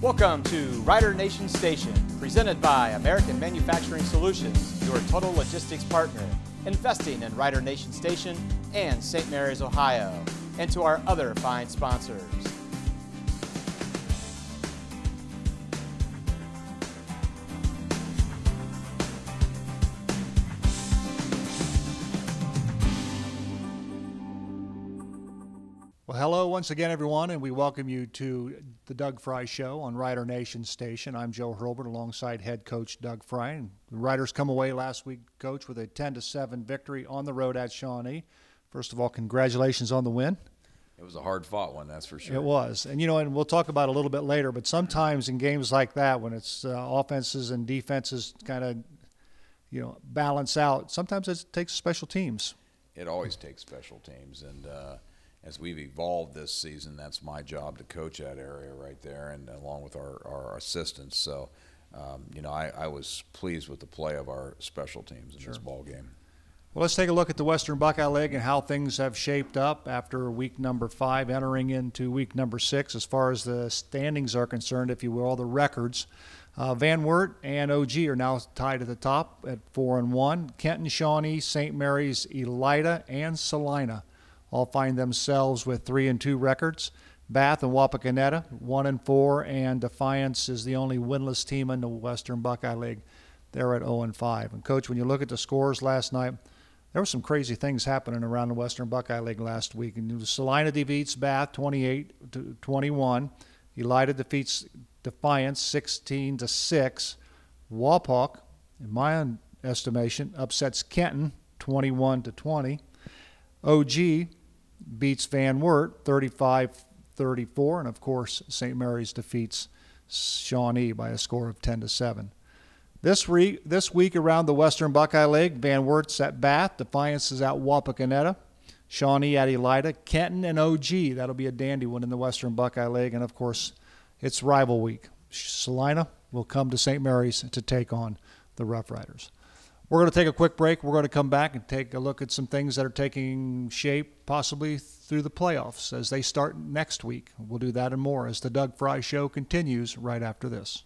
Welcome to Rider Nation Station, presented by American Manufacturing Solutions, your total logistics partner, investing in Rider Nation Station and St. Mary's, Ohio, and to our other fine sponsors. Well, hello once again, everyone, and we welcome you to the Doug Frye Show on Rider Nation Station. I'm Joe Hurlburt alongside head coach Doug Frye. And the Riders come away last week, coach, with a 10-7 victory on the road at Shawnee. First of all, congratulations on the win. It was a hard-fought one, that's for sure. It was. And, and we'll talk about it a little bit later, but sometimes in games like that, when it's offenses and defenses kind of, balance out, sometimes it takes special teams. It always takes special teams, and as we've evolved this season, that's my job to coach that area right there, and along with our assistants. So, I was pleased with the play of our special teams in this ball game. Well, let's take a look at the Western Buckeye League and how things have shaped up after week number 5, entering into week number 6. As far as the standings are concerned, if you will, the records, Van Wert and OG are now tied at the top at 4-1. Kenton, Shawnee, St. Mary's, Elida, and Salina all find themselves with 3-2 records. Bath and Wapakoneta 1-4, and Defiance is the only winless team in the Western Buckeye League. They're at 0-5. And Coach, when you look at the scores last night, there were some crazy things happening around the Western Buckeye League last week. And Salina defeats Bath 28-21. Elida defeats Defiance 16-6. Wapak, in my estimation, upsets Kenton 21-20. OG beats Van Wert 35-34, and of course St. Mary's defeats Shawnee by a score of 10-7. This week around the Western Buckeye League, Van Wert's at Bath, Defiance is at Wapakoneta, Shawnee at Elida, Kenton and OG. That'll be a dandy one in the Western Buckeye League, and of course it's rival week. Salina will come to St. Mary's to take on the Rough Riders. We're going to take a quick break. We're going to come back and take a look at some things that are taking shape possibly through the playoffs as they start next week. We'll do that and more as the Doug Frye Show continues right after this.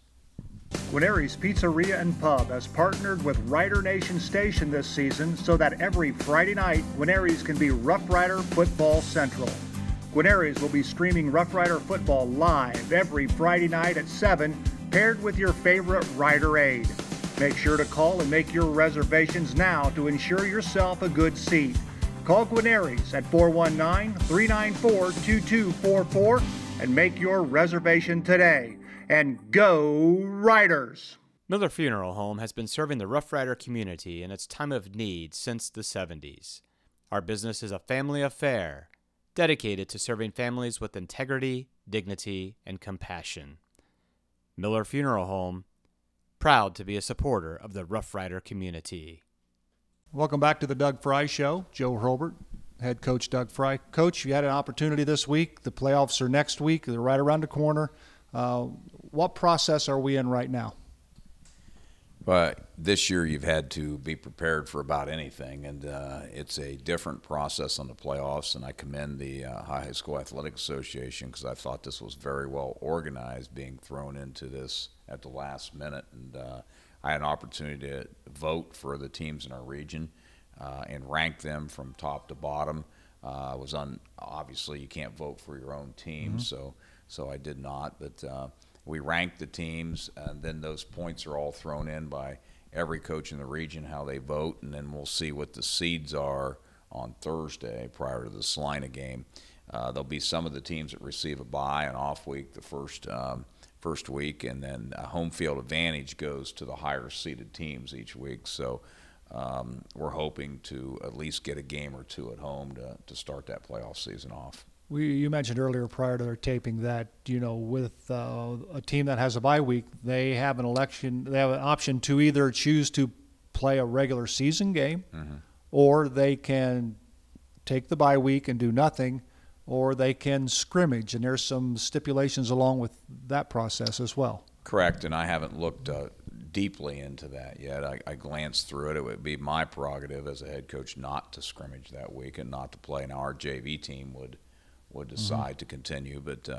Guarneri's Pizzeria and Pub has partnered with Rider Nation Station this season so that every Friday night, Guarneri's can be Rough Rider Football Central. Guarneri's will be streaming Rough Rider football live every Friday night at 7, paired with your favorite Rider aid. Make sure to call and make your reservations now to ensure yourself a good seat. Call Guarneri's at 419-394-2244 and make your reservation today. And go Riders! Miller Funeral Home has been serving the Rough Rider community in its time of need since the 70s. Our business is a family affair, dedicated to serving families with integrity, dignity, and compassion. Miller Funeral Home, proud to be a supporter of the Rough Rider community. Welcome back to the Doug Frye Show. Joe Hurlburt, head coach Doug Frye. Coach, you had an opportunity this week. The playoffs are next week. They're right around the corner. What process are we in right now? But this year you've had to be prepared for about anything, and it's a different process on the playoffs, and I commend the High School Athletic Association because I thought this was very well organized, being thrown into this at the last minute. And I had an opportunity to vote for the teams in our region and rank them from top to bottom. Obviously you can't vote for your own team, so I did not, but we ranked the teams, and then those points are all thrown in by every coach in the region, how they vote, and then we'll see what the seeds are on Thursday prior to the Salina game. There'll be some of the teams that receive a bye, an off week the first week, and then a home field advantage goes to the higher seeded teams each week. So we're hoping to at least get a game or two at home to start that playoff season off. You mentioned earlier prior to their taping that, with a team that has a bye week, they have an option to either choose to play a regular season game, or they can take the bye week and do nothing, or they can scrimmage, and there's some stipulations along with that process as well. Correct, and I haven't looked deeply into that yet. I glanced through it. It would be my prerogative as a head coach not to scrimmage that week and not to play. Now our JV team would decide to continue, but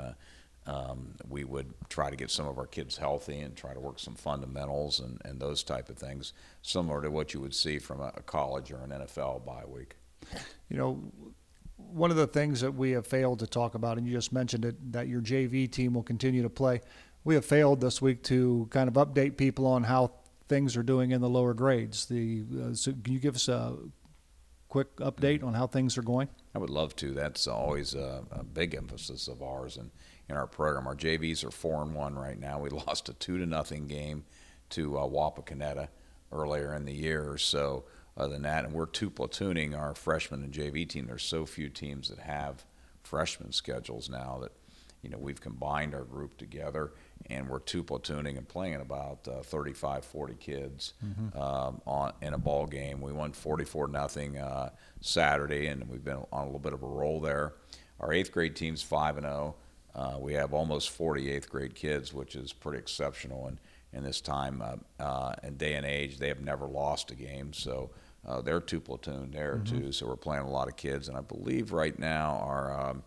we would try to get some of our kids healthy and try to work some fundamentals and those type of things, similar to what you would see from a college or an NFL bye week. You know, one of the things that we have failed to talk about, and you just mentioned it, that your JV team will continue to play. We have failed this week to kind of update people on how things are doing in the lower grades. So can you give us a quick update on how things are going? I would love to. That's always a big emphasis of ours in our program. Our JVs are 4-1 right now. We lost a 2-0 game to Wapakoneta earlier in the year. So other than that, and we're 2 platooning our freshman and JV team. There's so few teams that have freshman schedules now that, you know, we've combined our group together, and we're 2 platooning and playing about 35, 40 kids in a ball game. We won 44-0 Saturday, and we've been on a little bit of a roll there. Our 8th grade team's 5-0. We have almost 40 8th grade kids, which is pretty exceptional in this time and day and age. They have never lost a game, so they're 2 platoon there too. So we're playing a lot of kids, and I believe right now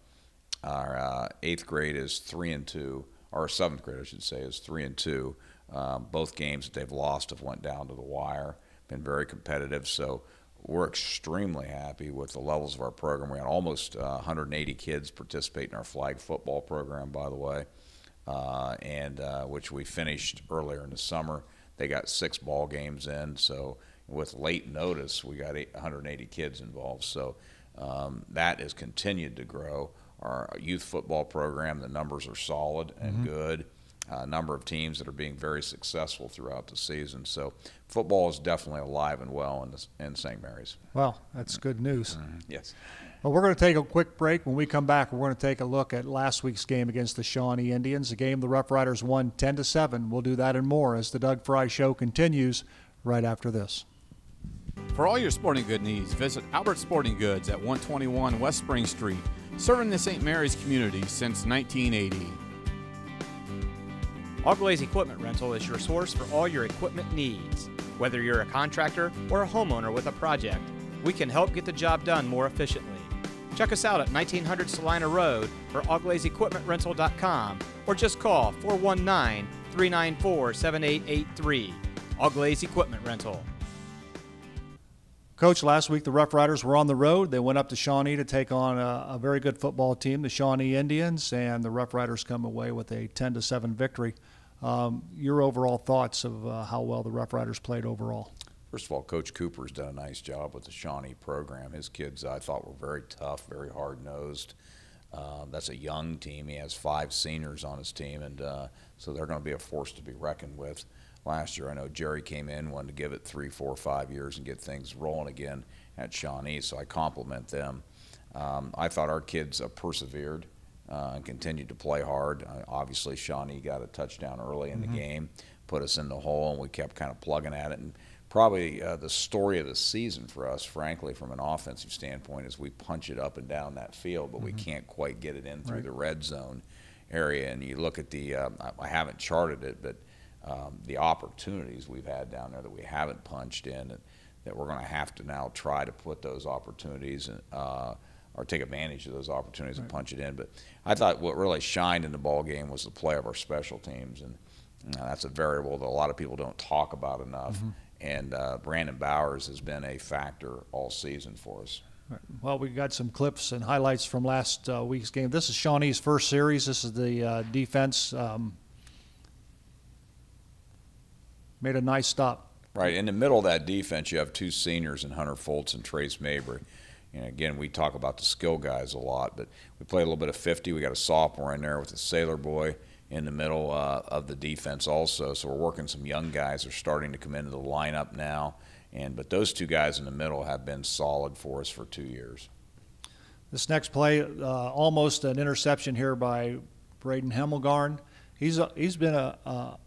our 8th grade is 3-2. Our 7th grade, I should say, is 3-2. Both games that they've lost have went down to the wire. Been very competitive, so we're extremely happy with the levels of our program. We had almost 180 kids participate in our flag football program, by the way, and which we finished earlier in the summer. They got 6 ball games in, so with late notice, we got 180 kids involved. So that has continued to grow. Our youth football program, the numbers are solid and good. A number of teams that are being very successful throughout the season. So football is definitely alive and well in St. Mary's. Well, that's good news. Yes. Well, we're going to take a quick break. When we come back, we're going to take a look at last week's game against the Shawnee Indians, a game the Rough Riders won 10-7. We'll do that and more as the Doug Frye Show continues right after this. For all your sporting good needs, visit Albert Sporting Goods at 121 West Spring Street, serving the St. Mary's community since 1980. Auglaze Equipment Rental is your source for all your equipment needs. Whether you're a contractor or a homeowner with a project, we can help get the job done more efficiently. Check us out at 1900 Salina Road or auglazeequipmentrental.com or just call 419-394-7883. Auglaze Equipment Rental. Coach, last week the Rough Riders were on the road. They went up to Shawnee to take on a very good football team, the Shawnee Indians, and the Rough Riders come away with a 10-7 victory. Your overall thoughts of how well the Rough Riders played overall? First of all, Coach Cooper's done a nice job with the Shawnee program. His kids, I thought, were very tough, very hard-nosed. That's a young team. He has 5 seniors on his team, and so they're going to be a force to be reckoned with. Last year, I know Jerry came in, wanted to give it 3, 4, 5 years and get things rolling again at Shawnee, so I compliment them. I thought our kids persevered and continued to play hard. Obviously, Shawnee got a touchdown early in the game, put us in the hole, and we kept kind of plugging at it. And probably the story of the season for us, frankly, from an offensive standpoint, is we punch it up and down that field, but we can't quite get it in through the red zone area. And you look at the I haven't charted it, but the opportunities we've had down there that we haven't punched in, that we're going to have to now try to put those opportunities or take advantage of those opportunities and punch it in. But I thought what really shined in the ball game was the play of our special teams, and that's a variable that a lot of people don't talk about enough. And Brandon Bowers has been a factor all season for us. Well, we got some clips and highlights from last week's game. This is Shawnee's first series. This is the defense. Made a nice stop. Right. In the middle of that defense, you have 2 seniors in Hunter Foltz and Trace Mabry. And again, we talk about the skill guys a lot, but we play a little bit of 50. We got a sophomore in there with a Sailor Boy in the middle of the defense also. So we're working some young guys who are starting to come into the lineup now. But those 2 guys in the middle have been solid for us for 2 years. This next play, almost an interception here by Braden Hemmelgarn. He's been a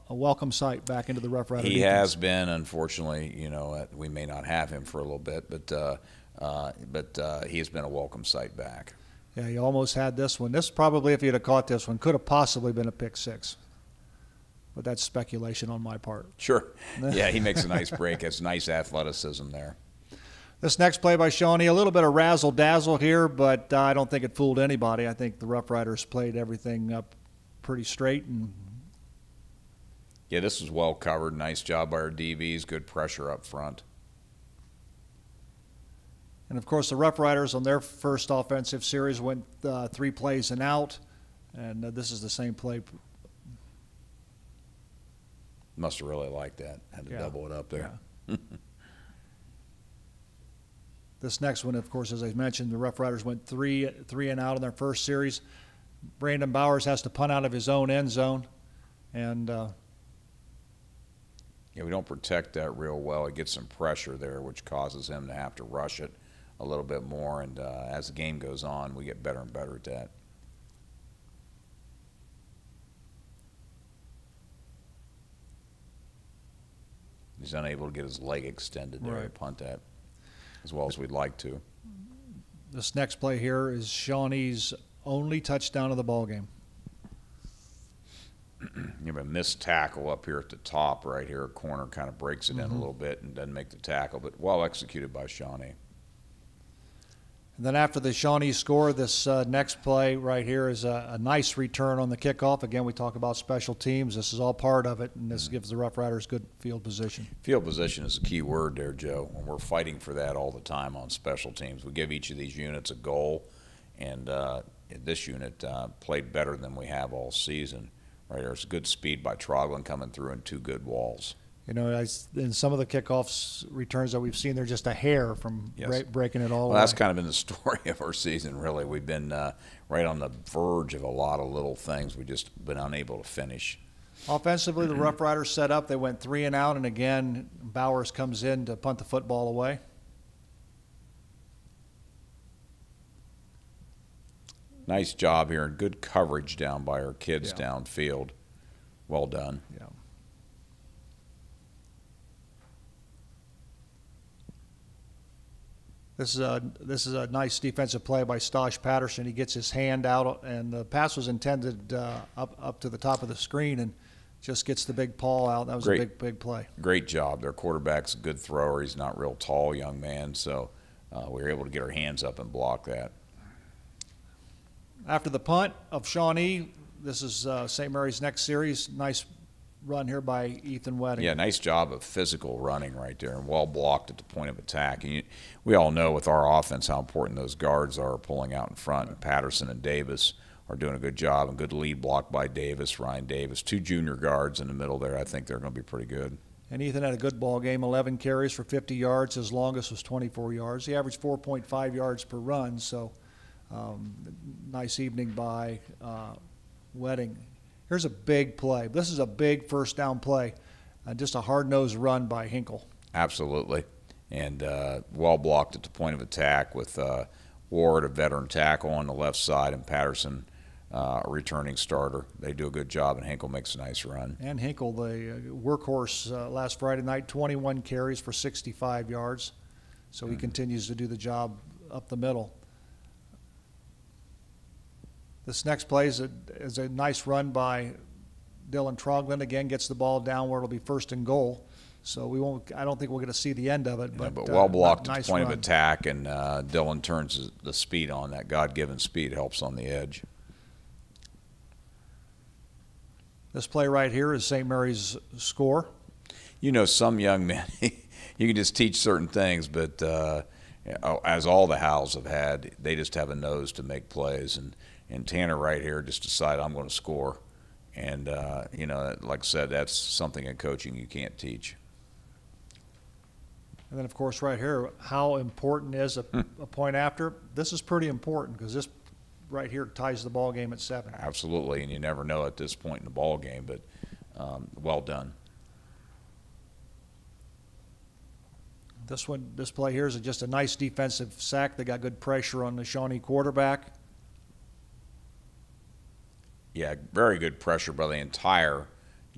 welcome sight back into the Rough Rider defense. He has been, unfortunately. You know, we may not have him for a little bit, but he has been a welcome sight back. Yeah, he almost had this one. This probably, if he'd have caught this one, could have possibly been a pick 6. But that's speculation on my part. Sure. Yeah, he makes a nice break. Has nice athleticism there. This next play by Shawnee, a little bit of razzle-dazzle here, but I don't think it fooled anybody. I think the Rough Riders played everything up pretty straight. And yeah, this was well covered. Nice job by our DBs. Good pressure up front. And, of course, the Rough Riders on their first offensive series went 3 plays and out, and this is the same play. Must have really liked that. Had to double it up there. Yeah. This next one, of course, as I mentioned, the Rough Riders went three and out in their first series. Brandon Bowers has to punt out of his own end zone. And yeah, we don't protect that real well. He gets some pressure there, which causes him to have to rush it a little bit more. And as the game goes on, we get better and better at that. He's unable to get his leg extended there to punt that as well as we'd like to. This next play here is Shawnee's only touchdown of the ball game. You have a missed tackle up here at the top right here. A corner kind of breaks it in a little bit and doesn't make the tackle, but well executed by Shawnee. And then after the Shawnee score, this next play right here is a nice return on the kickoff. Again, we talk about special teams. This is all part of it, and this gives the Rough Riders good field position. Field position is a key word there, Joe, and we're fighting for that all the time on special teams. We give each of these units a goal, and this unit played better than we have all season. Right, there's good speed by Troglin coming through and 2 good walls. You know, in some of the kickoffs returns that we've seen, they're just a hair from breaking it all away. That's kind of been the story of our season, really. We've been right on the verge of a lot of little things. We've just been unable to finish. Offensively, the Rough Riders set up. They went 3 and out, and again, Bowers comes in to punt the football away. Nice job here and good coverage down by our kids downfield. Well done. Yeah. This is a nice defensive play by Stosh Patterson. He gets his hand out, and the pass was intended up to the top of the screen, and just gets the big paw out. That was a big play. Great job. Their quarterback's a good thrower. He's not real tall, young man, so we were able to get our hands up and block that. After the punt of Shawnee, this is St. Mary's next series. Nice run here by Ethan Wedding. Yeah, nice job of physical running right there and well blocked at the point of attack. And we all know with our offense how important those guards are pulling out in front. And Patterson and Davis are doing a good job, and good lead block by Davis, Ryan Davis. 2 junior guards in the middle there. I think they're going to be pretty good. And Ethan had a good ball game, 11 carries for 50 yards. His longest was 24 yards. He averaged 4.5 yards per run, so nice evening by Wedding. Here's a big play. This is a big first down play. Just a hard-nosed run by Hinkle. Absolutely. And well blocked at the point of attack with Ward, a veteran tackle, on the left side, and Patterson, a returning starter. They do a good job, and Hinkle makes a nice run. And Hinkle, the workhorse last Friday night, 21 carries for 65 yards. So he continues to do the job up the middle. This next play is a nice run by Dylan Troglin. Again, gets the ball down where it'll be 1st and goal. So I don't think we're going to see the end of it. But well blocked at nice the point run. of attack, and Dylan turns the speed on. That God-given speed helps on the edge. This play right here is St. Mary's score. You know, some young men, you can just teach certain things, but as all the Howells have had, they just have a nose to make plays. And Tanner right here just decided, I'm going to score. And, like I said, that's something in coaching you can't teach. And then, of course, right here, how important is a point after? This is pretty important because this right here ties the ball game at 7. Absolutely, and you never know at this point in the ball game, but well done. This play here is just a nice defensive sack. They got good pressure on the Shawnee quarterback. Yeah, very good pressure by the entire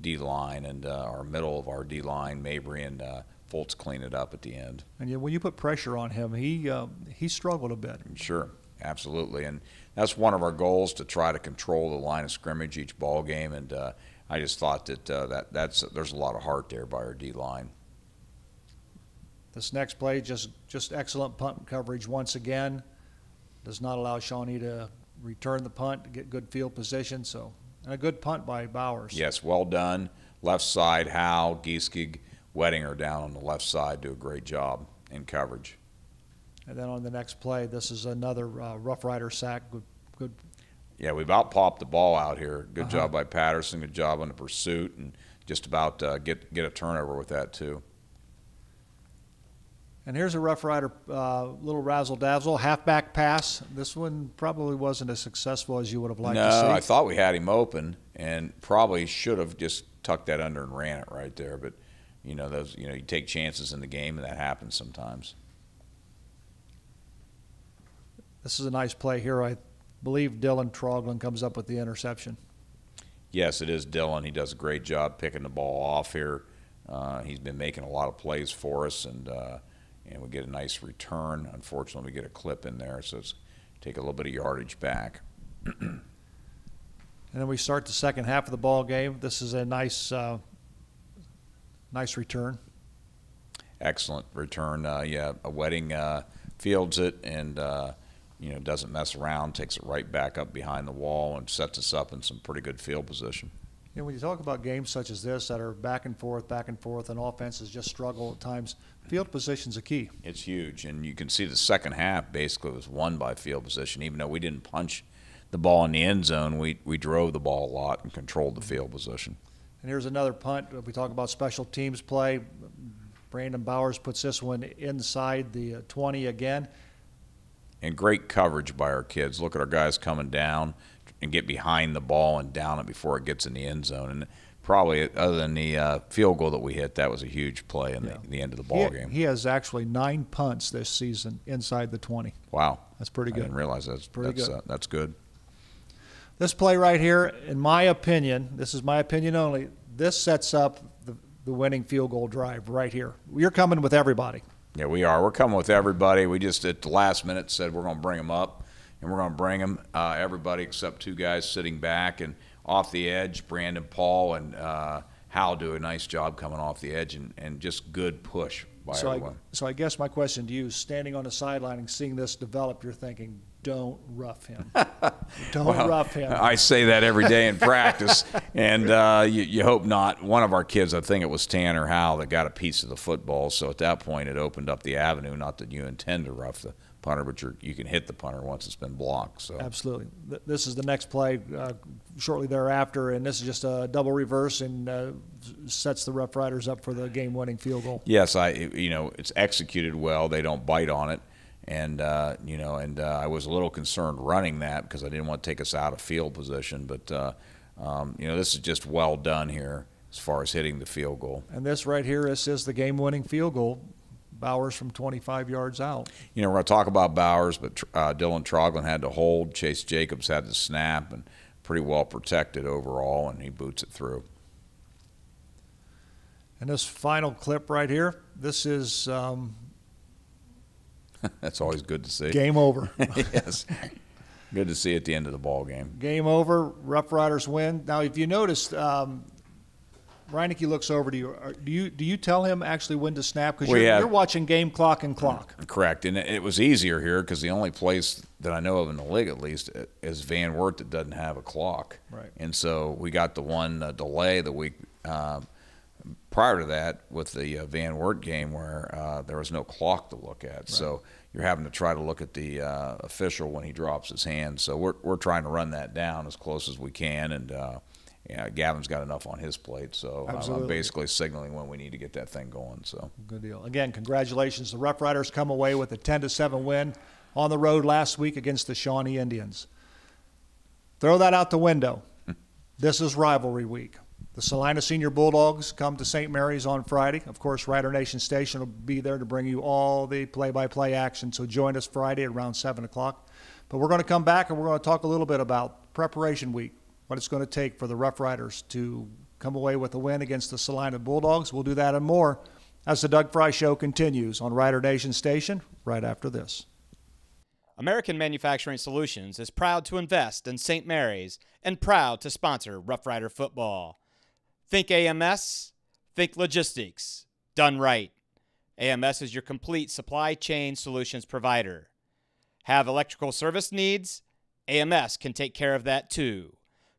D-line, and our middle of our D-line, Mabry and Foltz clean it up at the end. And when you put pressure on him, he struggled a bit. Sure, absolutely, and that's one of our goals, to try to control the line of scrimmage each ball game. And I just thought that there's a lot of heart there by our D-line. This next play, just excellent punt coverage once again. Does not allow Shawnee to return the punt, to get good field position. So, and a good punt by Bowers. Yes, well done. Left side, Howe, Gieskig, Wettinger down on the left side do a great job in coverage. And then on the next play, this is another Rough Rider sack. Good. Yeah, we've out-popped the ball out here. Good job by Patterson. Good job on the pursuit, and just about get a turnover with that too. And here's a Rough Rider little razzle-dazzle, halfback pass. This one probably wasn't as successful as you would have liked to see. No, I thought we had him open, and probably should have just tucked that under and ran it right there. But you take chances in the game, and that happens sometimes. This is a nice play here. I believe Dylan Troglin comes up with the interception. Yes, it is Dylan. He does a great job picking the ball off here. He's been making a lot of plays for us, and we get a nice return. Unfortunately, we get a clip in there, so it's take a little bit of yardage back. And then we start the second half of the ball game. This is a nice return. Excellent return. A Wedding fields it and doesn't mess around, takes it right back up behind the wall and sets us up in some pretty good field position. You know, when you talk about games such as this that are back and forth, and offenses just struggle at times, field position's a key. It's huge, and you can see the second half basically was won by field position. Even though we didn't punch the ball in the end zone, we drove the ball a lot and controlled the field position. And here's another punt. We talk about special teams play. Brandon Bowers puts this one inside the 20 again. And great coverage by our kids. Look at our guys coming down and get behind the ball and down it before it gets in the end zone. And probably, other than the field goal that we hit, that was a huge play in the end of the ball game. He has actually 9 punts this season inside the 20. Wow. That's pretty good. I didn't realize that's good. That's good. This play right here, in my opinion, this is my opinion only, this sets up the winning field goal drive right here. You're coming with everybody. Yeah, we are. We're coming with everybody. We just at the last minute said we're going to bring them up, and we're going to bring them, everybody except 2 guys sitting back and off the edge. Brandon Paul and Hal do a nice job coming off the edge and just good push by everyone. So I guess my question to you is, standing on the sideline and seeing this develop, you're thinking, don't rough him. Don't rough him. I say that every day in practice, and you hope not. One of our kids, I think it was Tanner Howell, that got a piece of the football. So at that point, it opened up the avenue. Not that you intend to rough the punter, but you can hit the punter once it's been blocked. So absolutely. This is the next play shortly thereafter, and this is just a double reverse and sets the Rough Riders up for the game-winning field goal. Yes, it's executed well. They don't bite on it. And I was a little concerned running that because I didn't want to take us out of field position. But this is just well done here as far as hitting the field goal. And this right here is the game-winning field goal. Bowers from 25 yards out. We're going to talk about Bowers, but Dylan Troglin had to hold. Chase Jacobs had to snap, and pretty well protected overall, and he boots it through. And this final clip right here, this is that's always good to see. Game over. Yes. Good to see at the end of the ball game. Game over. Rough Riders win. Now, if you noticed, Reineke looks over to you. Do you tell him actually when to snap? Because you're watching game clock and clock. Correct. And it was easier here because the only place that I know of in the league, at least, is Van Wert that doesn't have a clock. Right. And so we got the one delay the week prior to that with the Van Wert game where there was no clock to look at. Right. So you're having to try to look at the official when he drops his hand. So we're trying to run that down as close as we can, and Gavin's got enough on his plate, so I'm basically signaling when we need to get that thing going. So good deal. Again, congratulations. The Rough Riders come away with a 10-7 win on the road last week against the Shawnee Indians. Throw that out the window. This is rivalry week. The Salina Senior Bulldogs come to St. Mary's on Friday. Of course, Rider Nation Station will be there to bring you all the play-by-play action, so join us Friday at around 7 o'clock. But we're going to come back and we're going to talk a little bit about preparation week, what it's going to take for the Rough Riders to come away with a win against the Salina Bulldogs. We'll do that and more as the Doug Frye Show continues on Rider Nation Station right after this. American Manufacturing Solutions is proud to invest in St. Mary's and proud to sponsor Rough Rider football. Think AMS, think logistics, done right. AMS is your complete supply chain solutions provider. Have electrical service needs? AMS can take care of that too.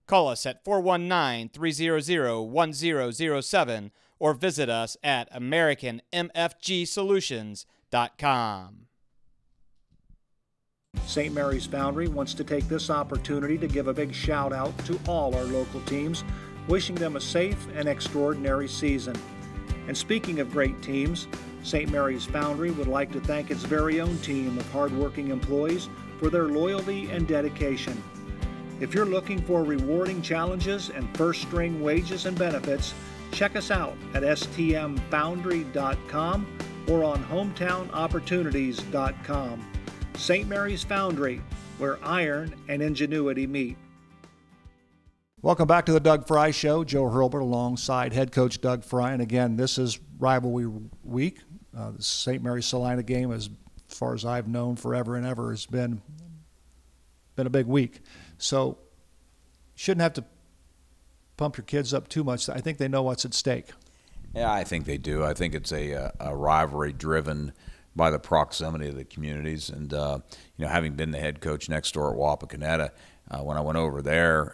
Call us at 419-300-1007 or visit us at AmericanMFGSolutions.com. St. Mary's Foundry wants to take this opportunity to give a big shout out to all our local teams, wishing them a safe and extraordinary season. And speaking of great teams, St. Mary's Foundry would like to thank its very own team of hardworking employees for their loyalty and dedication. If you're looking for rewarding challenges and first-string wages and benefits, check us out at stmfoundry.com or on hometownopportunities.com. St. Mary's Foundry, where iron and ingenuity meet. Welcome back to the Doug Frye Show. Joe Hurlburt alongside head coach Doug Frye. And again, this is rivalry week. The St. Mary's Salina game, as far as I've known forever and ever, has been a big week. So shouldn't have to pump your kids up too much. I think they know what's at stake. Yeah, I think they do. I think it's a rivalry driven by the proximity of the communities. And, having been the head coach next door at Wapakoneta, when I went over there,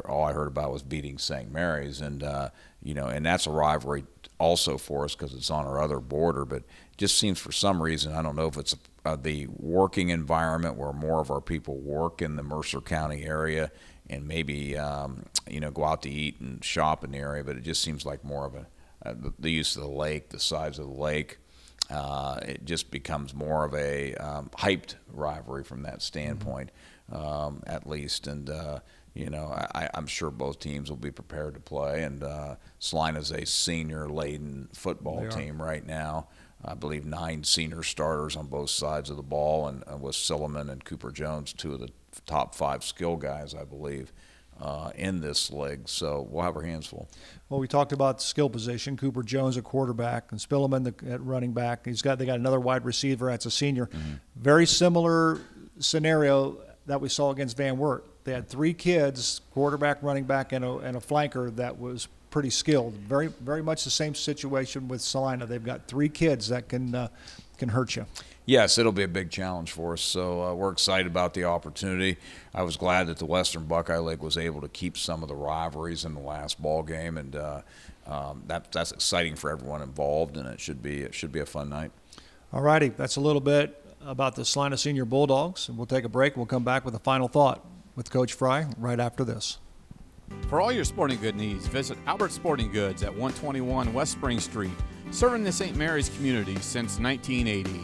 all I heard about was beating St. Mary's. And, and that's a rivalry also for us because it's on our other border. But it just seems for some reason, I don't know if it's the working environment where more of our people work in the Mercer County area and maybe, go out to eat and shop in the area. But it just seems like more of the use of the lake, the size of the lake. It just becomes more of a hyped rivalry from that standpoint, at least. And, I'm sure both teams will be prepared to play. And Salina's a senior-laden football team right now. I believe 9 senior starters on both sides of the ball, and with Silliman and Cooper Jones, 2 of the top 5 skill guys, I believe, in this league. So we'll have our hands full. Well, we talked about the skill position. Cooper Jones at quarterback and Spillman at running back. They got another wide receiver. That's a senior. Mm-hmm. Very similar scenario that we saw against Van Wert. They had 3 kids, quarterback, running back, and a flanker that was pretty skilled. Very, very much the same situation with Salina. They've got 3 kids that can hurt you. Yes, it'll be a big challenge for us, so we're excited about the opportunity. I was glad that the Western Buckeye League was able to keep some of the rivalries in the last ball game, and that's exciting for everyone involved, and it should be a fun night. All righty, that's a little bit about the Salina Senior Bulldogs, and we'll take a break. We'll come back with a final thought with Coach Frye right after this. For all your sporting good needs, visit Albert Sporting Goods at 121 West Spring Street, serving the St. Mary's community since 1980.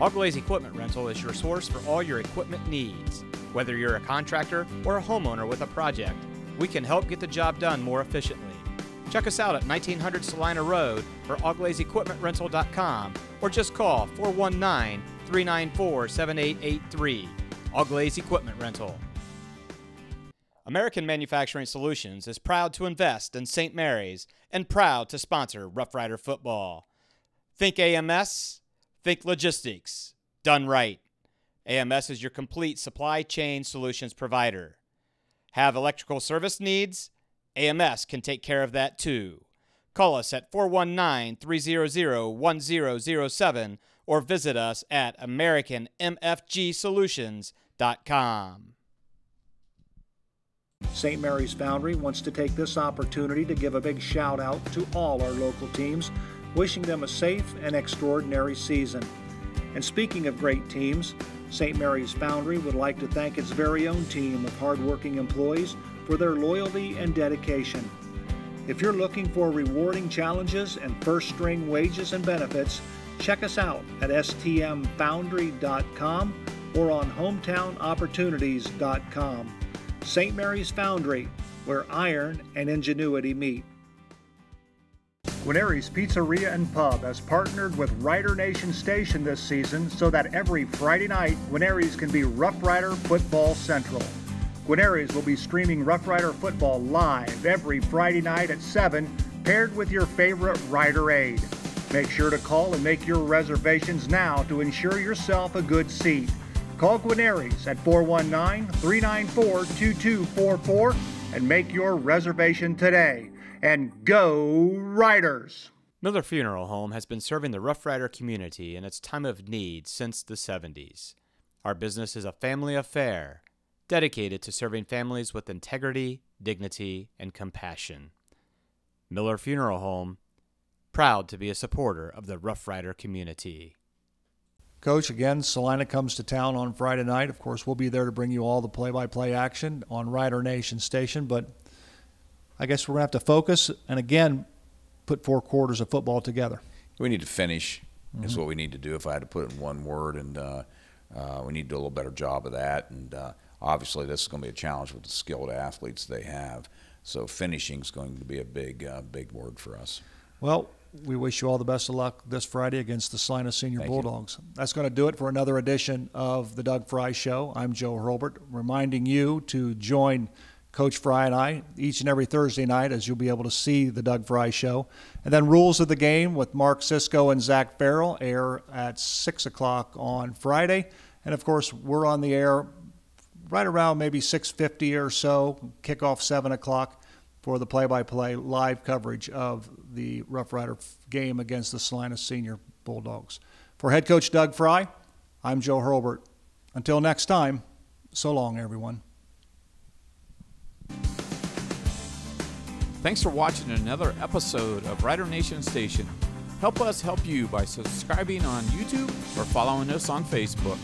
Auglaize Equipment Rental is your source for all your equipment needs. Whether you're a contractor or a homeowner with a project, we can help get the job done more efficiently. Check us out at 1900 Salina Road or auglaizeequipmentrental.com or just call 419-394-7883. Auglaize Equipment Rental. American Manufacturing Solutions is proud to invest in St. Mary's and proud to sponsor Rough Rider football. Think AMS, think logistics, done right. AMS is your complete supply chain solutions provider. Have electrical service needs? AMS can take care of that too. Call us at 419-300-1007 or visit us at AmericanMFGSolutions.com. St. Mary's Foundry wants to take this opportunity to give a big shout out to all our local teams, wishing them a safe and extraordinary season. And speaking of great teams, St. Mary's Foundry would like to thank its very own team of hardworking employees for their loyalty and dedication. If you're looking for rewarding challenges and first-string wages and benefits, check us out at stmfoundry.com or on hometownopportunities.com. St. Mary's Foundry, where iron and ingenuity meet. Guarneri's Pizzeria and Pub has partnered with Rider Nation Station this season so that every Friday night, Guarneri's can be Rough Rider Football Central. Guarneri's will be streaming Rough Rider football live every Friday night at 7, paired with your favorite Rider aid. Make sure to call and make your reservations now to ensure yourself a good seat. Call Guarneri's at 419-394-2244 and make your reservation today. And go Riders! Miller Funeral Home has been serving the Rough Rider community in its time of need since the 70s. Our business is a family affair, dedicated to serving families with integrity, dignity, and compassion. Miller Funeral Home, proud to be a supporter of the Rough Rider community. Coach, again, Salina comes to town on Friday night. Of course, we'll be there to bring you all the play-by-play action on Rider Nation Station, but I guess we're going to have to focus and, again, put 4 quarters of football together. We need to finish is what we need to do, if I had to put it in one word, and we need to do a little better job of that. And obviously this is going to be a challenge with the skilled athletes they have, so finishing is going to be a big word for us. Well, we wish you all the best of luck this Friday against the Salina Senior Thank Bulldogs. That's going to do it for another edition of the Doug Frye Show. I'm Joe Hurlburt, reminding you to join Coach Frye and I each and every Thursday night, as you'll be able to see the Doug Frye Show. And then Rules of the Game with Mark Sisko and Zach Farrell air at 6 o'clock on Friday. And, of course, we're on the air right around maybe 6:50 or so, kickoff 7 o'clock for the play-by-play live coverage of the Rough Rider game against the Salina Senior Bulldogs. For head coach Doug Frye, I'm Joe Hurlburt. Until next time, so long, everyone. Thanks for watching another episode of Rider Nation Station. Help us help you by subscribing on YouTube or following us on Facebook.